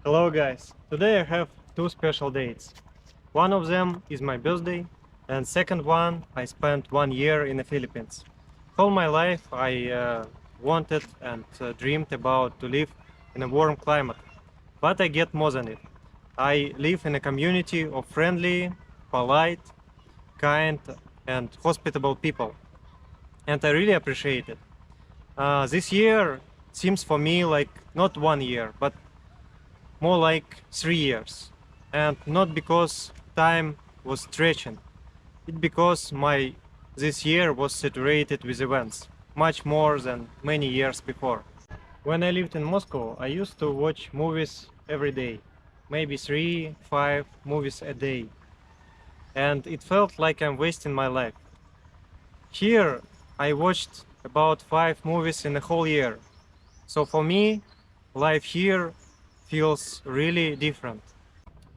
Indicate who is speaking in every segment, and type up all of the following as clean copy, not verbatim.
Speaker 1: Hello guys, today I have two special dates. One of them is my birthday, and second one I spent 1 year in the Philippines. All my life I wanted and dreamed about to live in a warm climate, but I get more than it. I live in a community of friendly, polite, kind and hospitable people, and I really appreciate it. This year seems for me like not 1 year, but more like 3 years. And not because time was stretching, it because my this year was saturated with events, much more than many years before. When I lived in Moscow, I used to watch movies every day, maybe 3, 5 movies a day, and it felt like I'm wasting my life. Here, I watched about 5 movies in a whole year, so for me, life here feels really different.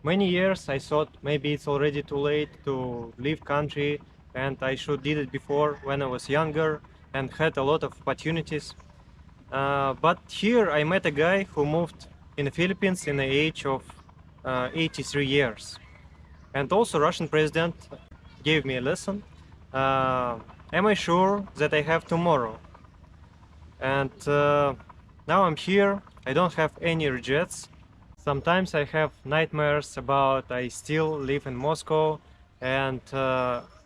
Speaker 1: Many years I thought maybe it's already too late to leave country and I should did it before when I was younger and had a lot of opportunities. But here I met a guy who moved in the Philippines in the age of 83 years. And also Russian president gave me a lesson. Am I sure that I have tomorrow? And now I'm here. I don't have any regrets. Sometimes I have nightmares about I still live in Moscow and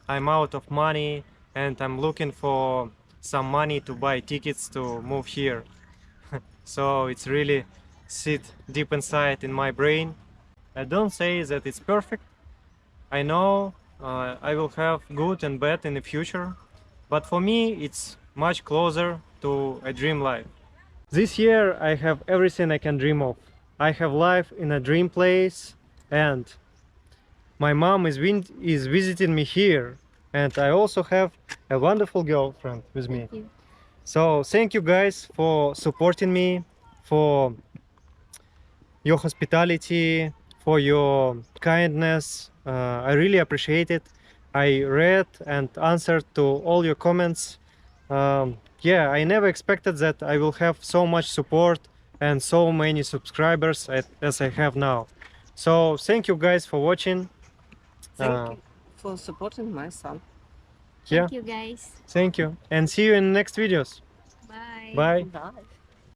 Speaker 1: I'm out of money and I'm looking for some money to buy tickets to move here. So it's really sit deep inside in my brain. I don't say that it's perfect. I know I will have good and bad in the future, but for me it's much closer to a dream life. This year I have everything I can dream of. I have life in a dream place and my mom is visiting me here, and I also have a wonderful girlfriend with me. So thank you guys for supporting me, for your hospitality, for your kindness. I really appreciate it. I read and answered to all your comments. Yeah, I never expected that I will have so much support and so many subscribers as I have now. So thank you guys for watching.
Speaker 2: Thank you for supporting my son.
Speaker 1: Yeah,
Speaker 3: Thank you guys.
Speaker 1: thank you and see you in the next videos.
Speaker 3: Bye.
Speaker 1: Bye.
Speaker 2: Bye.